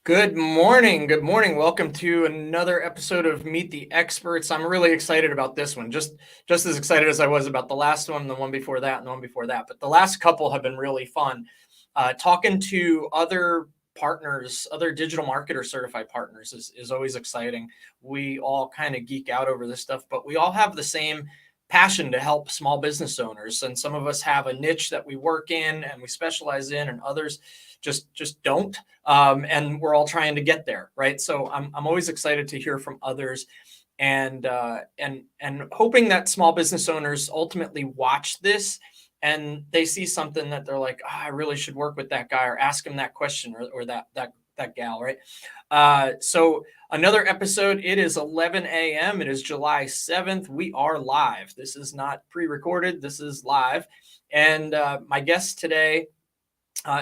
Good morning. Good morning. Welcome to another episode of Meet the Experts. I'm really excited about this one. Just as excited as I was about the last one, the one before that, and the one before that. But the last couple have been really fun. Talking to other partners, other digital marketer certified partners is always exciting. We all kind of geek out over this stuff, but we all have the same passion to help small business owners. And some of us have a niche that we work in and we specialize in, and others just don't. And we're all trying to get there, right? So I'm always excited to hear from others, and hoping that small business owners ultimately watch this and they see something that they're like, I really should work with that guy or ask him that question or that gal, right? So another episode. It is 11 a.m. It is July 7th. We are live. This is not pre-recorded. This is live. And my guest today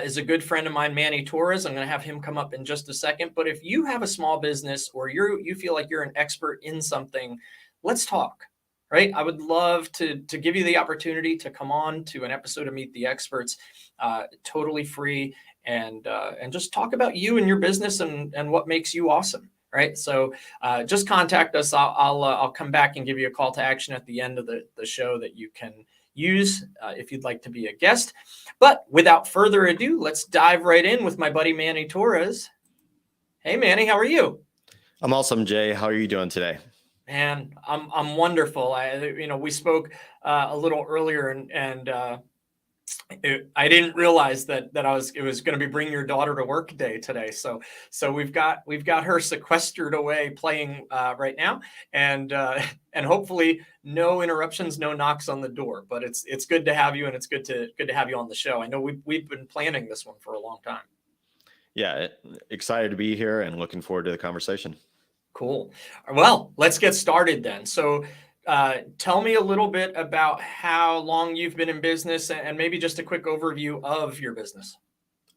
is a good friend of mine, Manny Torres. I'm going to have him come up in just a second. But if you have a small business or you feel like you're an expert in something, let's talk, right? I would love to give you the opportunity to come on to an episode of Meet the Experts, totally free, and just talk about you and your business and what makes you awesome. Right. So just contact us. I'll come back and give you a call to action at the end of the show that you can use if you'd like to be a guest. But without further ado, let's dive right in with my buddy Manny Torres. Hey Manny, how are you? I'm awesome, Jay. How are you doing today? Man, I'm wonderful. We spoke a little earlier, and I didn't realize that it was going to be bring your daughter to work day today. So we've got her sequestered away playing right now, and hopefully no interruptions, no knocks on the door. But it's good to have you, and it's good to have you on the show. I know we've been planning this one for a long time. Yeah, excited to be here and looking forward to the conversation. Cool. Well, let's get started then. So tell me a little bit about how long you've been in business and maybe just a quick overview of your business.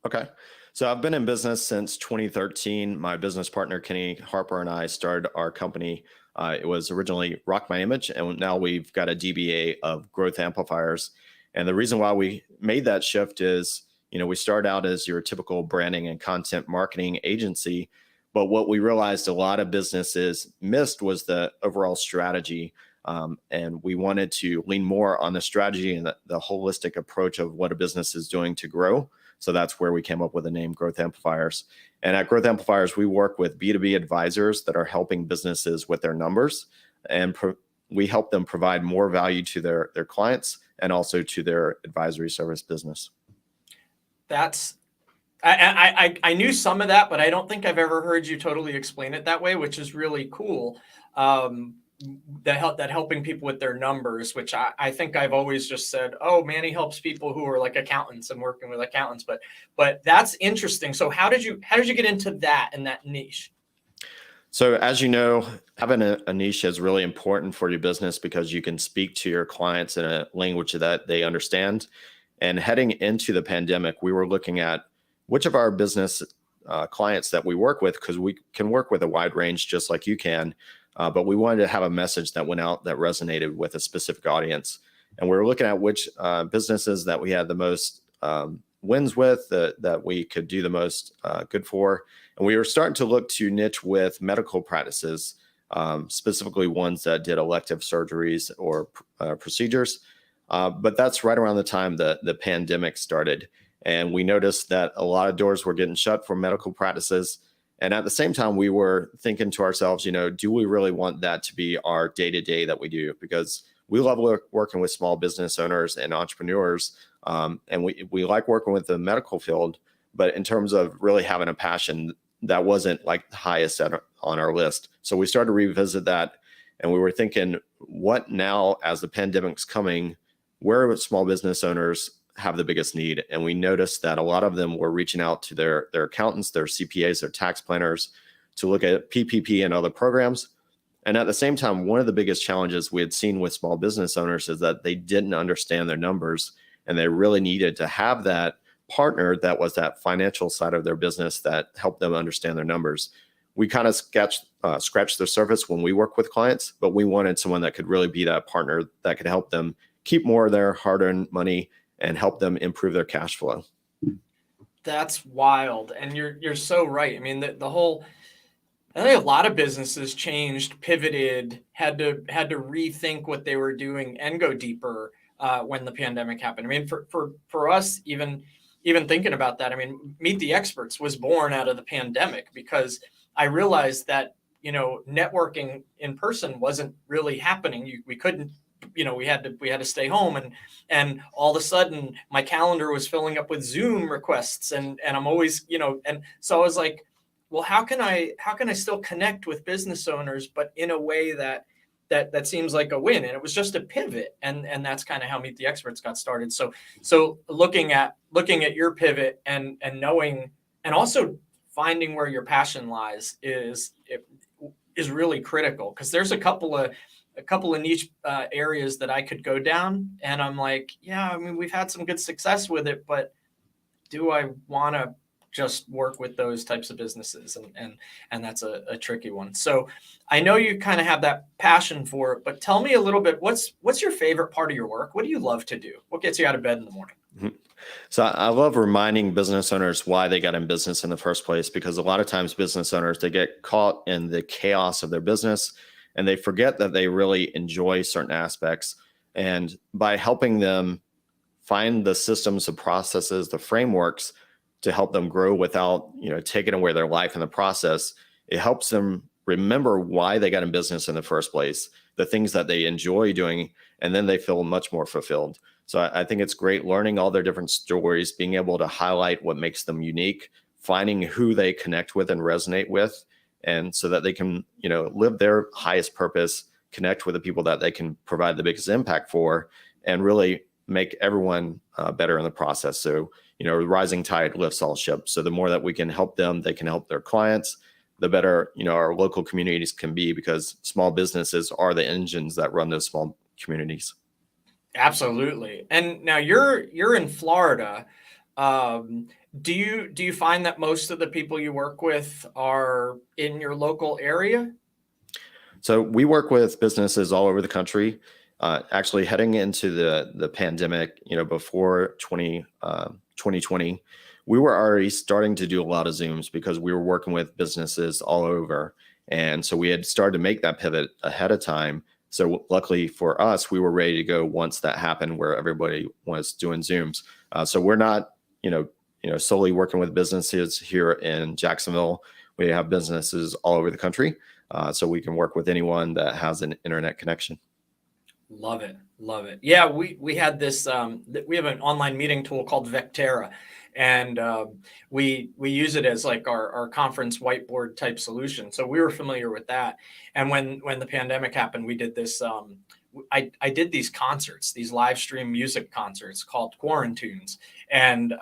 Okay. So I've been in business since 2013. My business partner, Kenny Harper, and I started our company. It was originally Rock My Image, and now we've got a DBA of Growth Amplifiers. And the reason why we made that shift is, we started out as your typical branding and content marketing agency. But what we realized a lot of businesses missed was the overall strategy. And we wanted to lean more on the strategy and the holistic approach of what a business is doing to grow. So that's where we came up with the name Growth Amplifiers. And at Growth Amplifiers, we work with B2B advisors that are helping businesses with their numbers. And we help them provide more value to their clients and also to their advisory service business. I knew some of that, but I don't think I've ever heard you totally explain it that way, which is really cool. That helping people with their numbers, which I think I've always just said, oh, Manny helps people who are like accountants and working with accountants, but that's interesting. So how did you get into that and that niche? So as you know, having a niche is really important for your business because you can speak to your clients in a language that they understand. And heading into the pandemic, we were looking at which of our business clients that we work with, because we can work with a wide range just like you can. But we wanted to have a message that went out that resonated with a specific audience. And we were looking at which businesses that we had the most wins with, that we could do the most good for. And we were starting to look to niche with medical practices, specifically ones that did elective surgeries or procedures. But that's right around the time the pandemic started. And we noticed that a lot of doors were getting shut for medical practices. And at the same time, we were thinking to ourselves, do we really want that to be our day-to-day that we do? Because we love working with small business owners and entrepreneurs. And we like working with the medical field. But in terms of really having a passion, that wasn't like the highest on our list. So we started to revisit that. And we were thinking, what now as the pandemic's coming, where small business owners have the biggest need? And we noticed that a lot of them were reaching out to their accountants, their CPAs, their tax planners to look at PPP and other programs. And at the same time, one of the biggest challenges we had seen with small business owners is that they didn't understand their numbers, and they really needed to have that partner that was that financial side of their business that helped them understand their numbers. We kind of scratch the surface when we work with clients, but we wanted someone that could really be that partner that could help them keep more of their hard-earned money and help them improve their cash flow. That's wild. And you're so right. I mean, the whole, I think a lot of businesses changed, pivoted, had to rethink what they were doing and go deeper when the pandemic happened. I mean, for us, even thinking about that, I mean, Meet the Experts was born out of the pandemic because I realized that networking in person wasn't really happening. We couldn't. We had to stay home, and all of a sudden my calendar was filling up with Zoom requests, and I'm always and so I was like, well, how can I still connect with business owners, but in a way that seems like a win? And it was just a pivot, and that's kind of how Meet the Experts got started. So looking at your pivot and knowing, and also finding where your passion lies is really critical, because there's a couple of niche areas that I could go down, and I'm like, yeah, I mean, we've had some good success with it, but do I want to just work with those types of businesses? And that's a tricky one. So I know you kind of have that passion for it, but tell me a little bit, what's your favorite part of your work? What do you love to do? What gets you out of bed in the morning? Mhm. So I love reminding business owners why they got in business in the first place, because a lot of times business owners, they get caught in the chaos of their business and they forget that they really enjoy certain aspects. And by helping them find the systems, the processes, the frameworks to help them grow without, taking away their life in the process, it helps them remember why they got in business in the first place, the things that they enjoy doing, and then they feel much more fulfilled. So I think it's great learning all their different stories, being able to highlight what makes them unique, finding who they connect with and resonate with, and so that they can, live their highest purpose, connect with the people that they can provide the biggest impact for, and really make everyone better in the process. So, rising tide lifts all ships. So the more that we can help them, they can help their clients, the better, our local communities can be, because small businesses are the engines that run those small communities. Absolutely. And now you're in Florida. Um, do you find that most of the people you work with are in your local area? So we work with businesses all over the country. Actually, heading into the pandemic, before 2020, we were already starting to do a lot of Zooms because we were working with businesses all over, and so we had started to make that pivot ahead of time. So luckily for us, we were ready to go once that happened, where everybody was doing Zooms. So we're not, solely working with businesses here in Jacksonville. We have businesses all over the country. So we can work with anyone that has an internet connection. Love it. Love it. Yeah, we had this we have an online meeting tool called Vectera, and we use it as like our conference whiteboard type solution. So we were familiar with that. And when the pandemic happened, we did this I did these concerts, these live stream music concerts called Quarantunes. And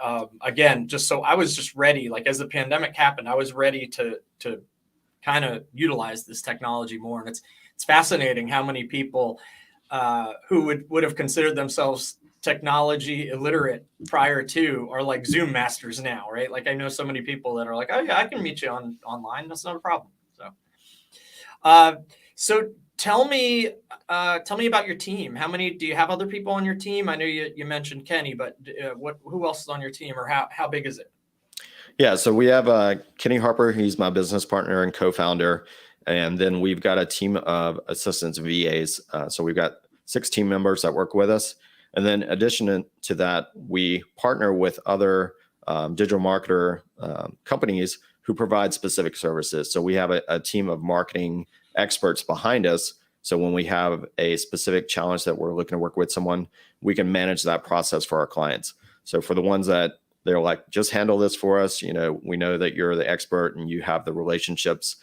again, just so I was just ready, like as the pandemic happened, I was ready to kind of utilize this technology more. And it's fascinating how many people who would have considered themselves technology illiterate prior to are like Zoom masters now, right? Like I know so many people that are like, oh yeah, I can meet you online. That's not a problem. Uh, so tell me about your team. How many do you have other people on your team? I know you mentioned Kenny, but who else is on your team, or how big is it? Yeah, so we have Kenny Harper. He's my business partner and co-founder, and then we've got a team of assistants, VAs. So we've got 6 team members that work with us, and then in addition to that, we partner with other digital marketer companies who provide specific services. So we have a team of marketing experts behind us. So when we have a specific challenge that we're looking to work with someone, we can manage that process for our clients. So for the ones that they're like, just handle this for us. We know that you're the expert and you have the relationships.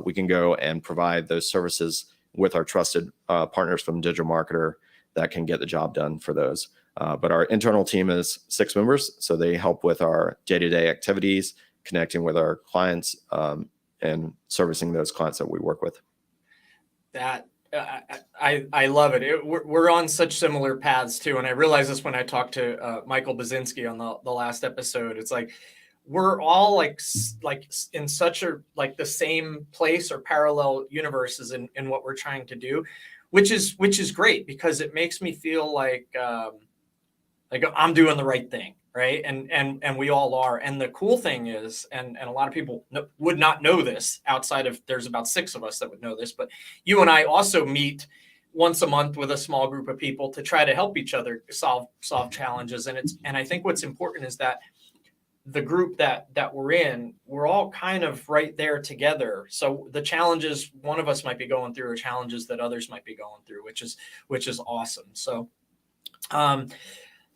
We can go and provide those services with our trusted partners from Digital Marketer that can get the job done for those. But our internal team is 6 members. So they help with our day-to-day activities, connecting with our clients, and servicing those clients that we work with. That I love it. We're on such similar paths too, and I realized this when I talked to Michael Basinski on the last episode. It's like we're all like in such a like the same place or parallel universes in what we're trying to do, which is great because it makes me feel like I'm doing the right thing, right? And we all are. And the cool thing is, and a lot of people would not know this outside of, there's about 6 of us that would know this, but you and I also meet once a month with a small group of people to try to help each other solve challenges. And I think what's important is that the group that we're in, we're all kind of right there together. So the challenges one of us might be going through are challenges that others might be going through, which is awesome. So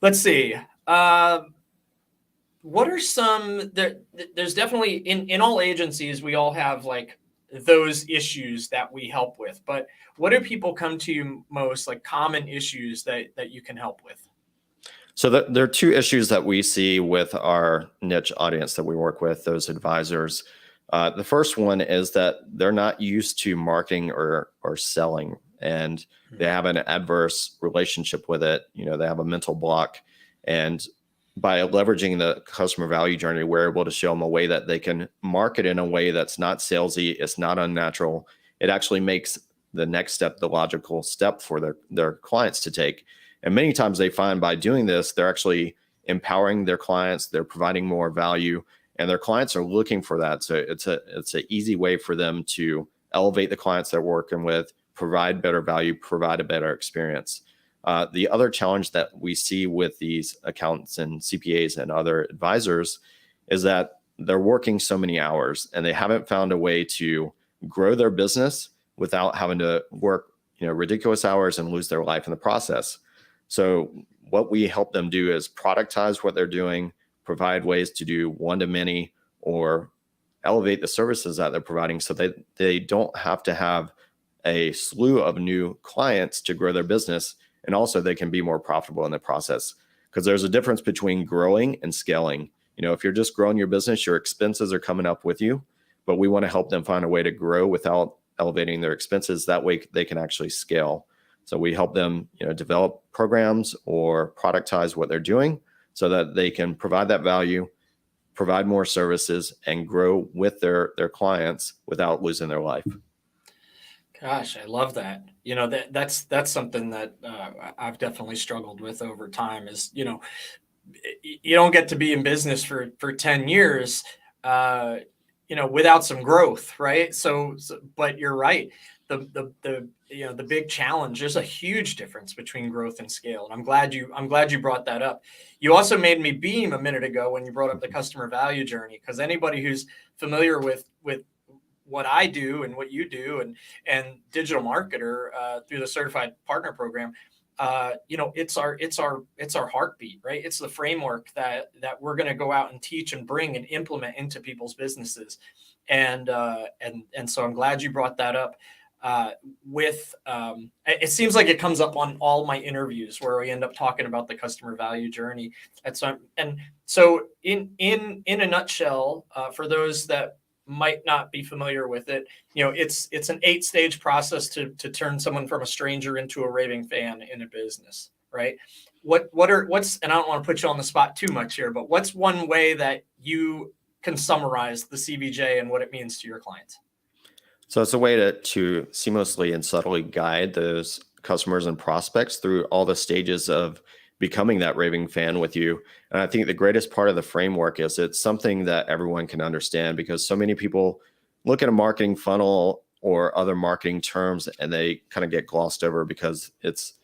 let's see. What are some there's definitely in all agencies, we all have like those issues that we help with, but what do people come to you most, like common issues that you can help with? So there are 2 issues that we see with our niche audience that we work with, those advisors. The first one is that they're not used to marketing or selling, and they have an adverse relationship with it. They have a mental block. And by leveraging the customer value journey, we're able to show them a way that they can market in a way that's not salesy, it's not unnatural. It actually makes the next step the logical step for their clients to take. And many times they find by doing this, they're actually empowering their clients, they're providing more value, and their clients are looking for that. So it's an easy way for them to elevate the clients they're working with, provide better value, provide a better experience. The other challenge that we see with these accountants and CPAs and other advisors is that they're working so many hours and they haven't found a way to grow their business without having to work ridiculous hours and lose their life in the process. So what we help them do is productize what they're doing, provide ways to do one-to-many or elevate the services that they're providing so that they don't have to have a slew of new clients to grow their business. And also they can be more profitable in the process, because there's a difference between growing and scaling. If you're just growing your business, your expenses are coming up with you, but we want to help them find a way to grow without elevating their expenses. That way they can actually scale. So we help them, develop programs or productize what they're doing so that they can provide that value, provide more services, and grow with their clients without losing their life. Gosh, I love that. That's something that I've definitely struggled with over time is, you don't get to be in business for 10 years, without some growth, right? So, but you're right. The big challenge, there's a huge difference between growth and scale. And I'm glad you brought that up. You also made me beam a minute ago when you brought up the customer value journey, because anybody who's familiar with what I do and what you do and digital marketer through the certified partner program, it's our heartbeat, right? It's the framework that we're going to go out and teach and bring and implement into people's businesses. And so I'm glad you brought that up. It seems like it comes up on all my interviews where we end up talking about the customer value journey. And so in a nutshell, for those that might not be familiar with it, it's an 8-stage process to turn someone from a stranger into a raving fan in a business, right? And I don't want to put you on the spot too much here, but what's one way that you can summarize the CVJ and what it means to your clients? So it's a way to seamlessly and subtly guide those customers and prospects through all the stages of becoming that raving fan with you. And I think the greatest part of the framework is it's something that everyone can understand, because so many people look at a marketing funnel or other marketing terms and they kind of get glossed over because it's,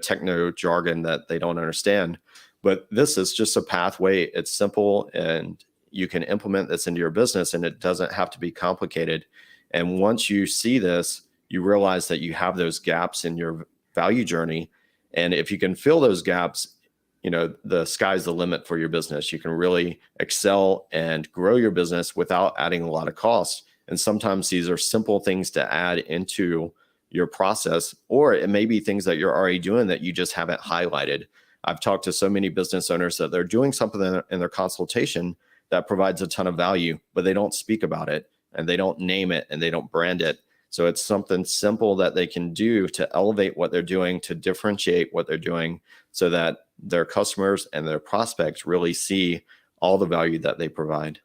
techno jargon that they don't understand. But this is just a pathway. It's simple and you can implement this into your business and it doesn't have to be complicated. And once you see this, you realize that you have those gaps in your value journey. And if you can fill those gaps, the sky's the limit for your business. You can really excel and grow your business without adding a lot of costs. And sometimes these are simple things to add into your process, or it may be things that you're already doing that you just haven't highlighted. I've talked to so many business owners that they're doing something in their consultation that provides a ton of value, but they don't speak about it and they don't name it and they don't brand it. So it's something simple that they can do to elevate what they're doing, to differentiate what they're doing so that their customers and their prospects really see all the value that they provide.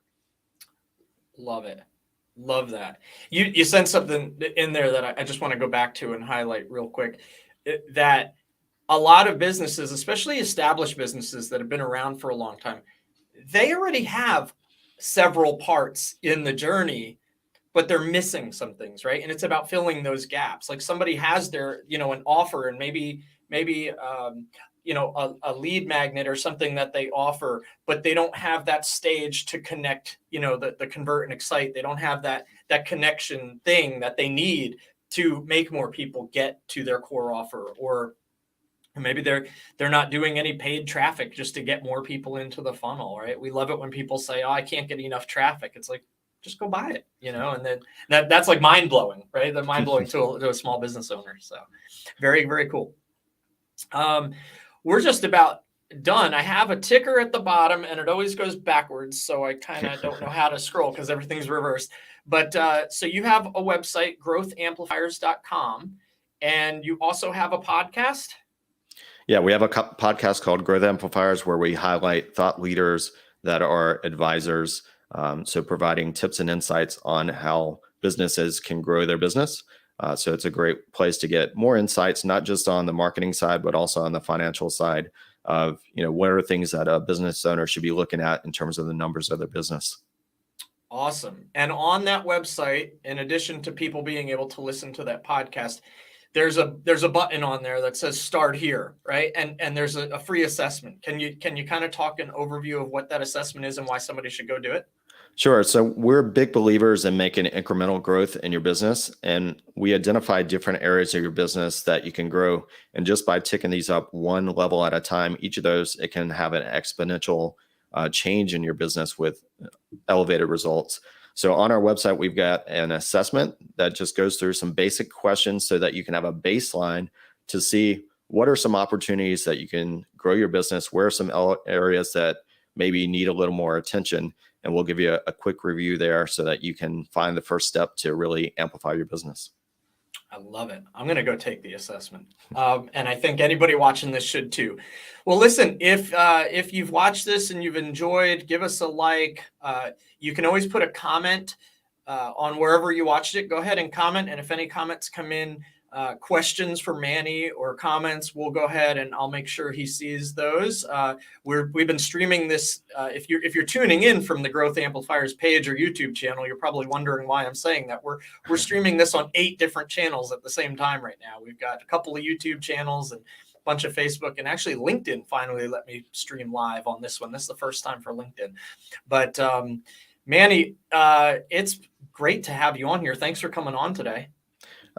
Love it. Love that. You sent something in there that I just want to go back to and highlight real quick, that a lot of businesses, especially established businesses that have been around for a long time, they already have several parts in the journey, but they're missing some things, right? And it's about filling those gaps. Like somebody has their, an offer, and maybe a lead magnet or something that they offer, but they don't have that stage to connect, the convert and excite. They don't have that connection thing that they need to make more people get to their core offer. Or maybe they're not doing any paid traffic just to get more people into the funnel, right? We love it when people say, "Oh, I can't get enough traffic." It's like, just go buy it, and then that's like mind blowing, right? The mind blowing to a small business owner. So very, very cool. We're just about done. I have a ticker at the bottom and it always goes backwards. So I kind of don't know how to scroll because everything's reversed. But so you have a website, growthamplifiers.com, and you also have a podcast. Yeah, we have a podcast called Growth Amplifiers where we highlight thought leaders that are advisors. So providing tips and insights on how businesses can grow their business. So it's a great place to get more insights, not just on the marketing side, but also on the financial side of, what are things that a business owner should be looking at in terms of the numbers of their business. Awesome. And on that website, in addition to people being able to listen to that podcast, there's a button on there that says start here, right? And there's a free assessment. Can you kind of talk an overview of what that assessment is and why somebody should go do it? Sure. So we're big believers in making incremental growth in your business, and we identify different areas of your business that you can grow. And just by ticking these up one level at a time, each of those, it can have an exponential change in your business with elevated results. So on our website, we've got an assessment that just goes through some basic questions so that you can have a baseline to see what are some opportunities that you can grow your business, where are some areas that maybe need a little more attention. And we'll give you a quick review there so that you can find the first step to really amplify your business. I love it. I'm going to go take the assessment. And I think anybody watching this should too. Well, listen, if you've watched this and you've enjoyed, give us a like. You can always put a comment on wherever you watched it. Go ahead and comment. And if any comments come in, questions for Manny or comments, we'll go ahead and I'll make sure he sees those. We've been streaming this. If you're tuning in from the Growth Amplifiers page or YouTube channel, you're probably wondering why I'm saying that. We're streaming this on 8 different channels at the same time right now. We've got a couple of YouTube channels and a bunch of Facebook, and actually LinkedIn finally let me stream live on this one. This is the first time for LinkedIn. But Manny, it's great to have you on here. Thanks for coming on today.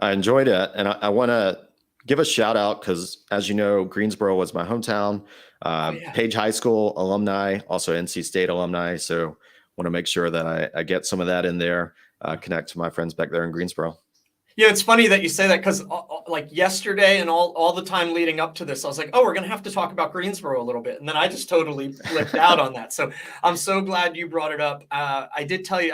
I enjoyed it. And I want to give a shout out because, as you know, Greensboro was my hometown. Page High School alumni, also NC State alumni. So want to make sure that I get some of that in there, connect to my friends back there in Greensboro. Yeah, it's funny that you say that because like yesterday and all the time leading up to this, I was like, oh, we're going to have to talk about Greensboro a little bit. And then I just totally flipped out on that. So I'm so glad you brought it up. I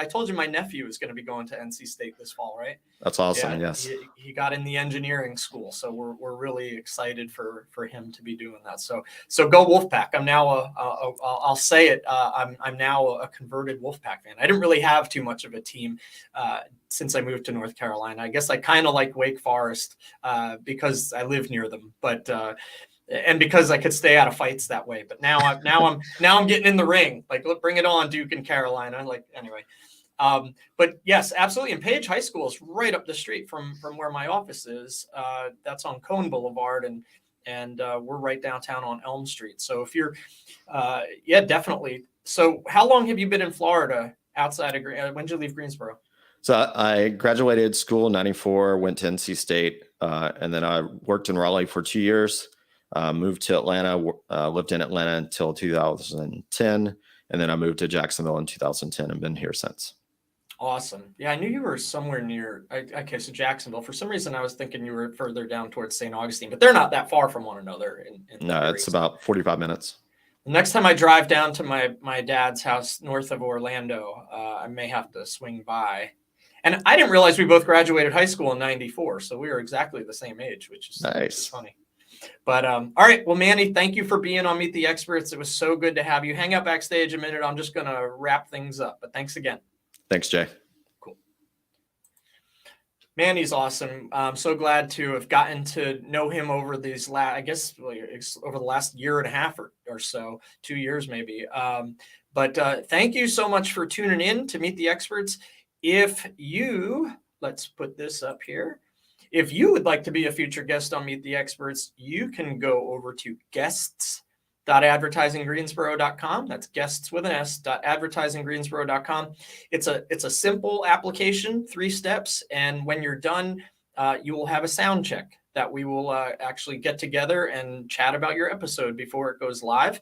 told you my nephew is going to be going to NC State this fall, right? That's awesome. Yeah, yes. He got in the engineering school. So we're really excited for him to be doing that. So go Wolfpack. I'm now I'll say it. I'm now a converted Wolfpack fan. I didn't really have too much of a team since I moved to North Carolina. I guess I kind of like Wake Forest because I live near them, but and because I could stay out of fights that way. But now I'm getting in the ring. Like, bring it on, Duke and Carolina. Like, anyway. But yes, absolutely. And Page High School is right up the street from where my office is. That's on Cone Boulevard, and we're right downtown on Elm Street. So if you're, yeah, definitely. So how long have you been in Florida outside of when did you leave Greensboro? So I graduated school in '94, went to NC State, and then I worked in Raleigh for 2 years, moved to Atlanta, lived in Atlanta until 2010, and then I moved to Jacksonville in 2010 and been here since. Awesome. Yeah, I knew you were somewhere near, okay, so Jacksonville. For some reason, I was thinking you were further down towards St. Augustine, but they're not that far from one another. No, it's about 45 minutes. The next time I drive down to my dad's house north of Orlando, I may have to swing by. And I didn't realize we both graduated high school in '94, so we were exactly the same age, which is nice. Funny. But all right, well, Manny, thank you for being on Meet the Experts. It was so good to have you. Hang out backstage a minute. I'm just going to wrap things up, but thanks again. Thanks, Jay. Cool. Manny's awesome. I'm so glad to have gotten to know him over these over the last year and a half or so, 2 years maybe. But thank you so much for tuning in to Meet the Experts. Let's put this up here. If you would like to be a future guest on Meet the Experts, you can go over to guests.advertisinggreensboro.com. That's guests with an S.advertisinggreensboro.com. It's a simple application, 3 steps. And when you're done, you will have a sound check that we will actually get together and chat about your episode before it goes live.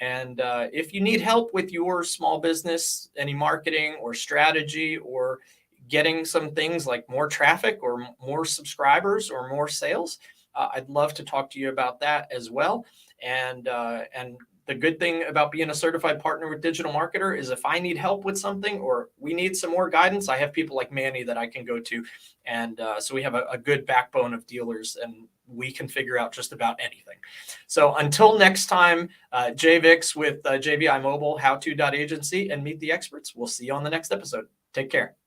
And if you need help with your small business, any marketing or strategy, or getting some things like more traffic or more subscribers or more sales, I'd love to talk to you about that as well. And the good thing about being a certified partner with Digital Marketer is if I need help with something or we need some more guidance, I have people like Manny that I can go to. And so we have a good backbone of dealers, and we can figure out just about anything. So until next time, JVix with JVI Mobile, howto.agency, and Meet the Experts. We'll see you on the next episode. Take care.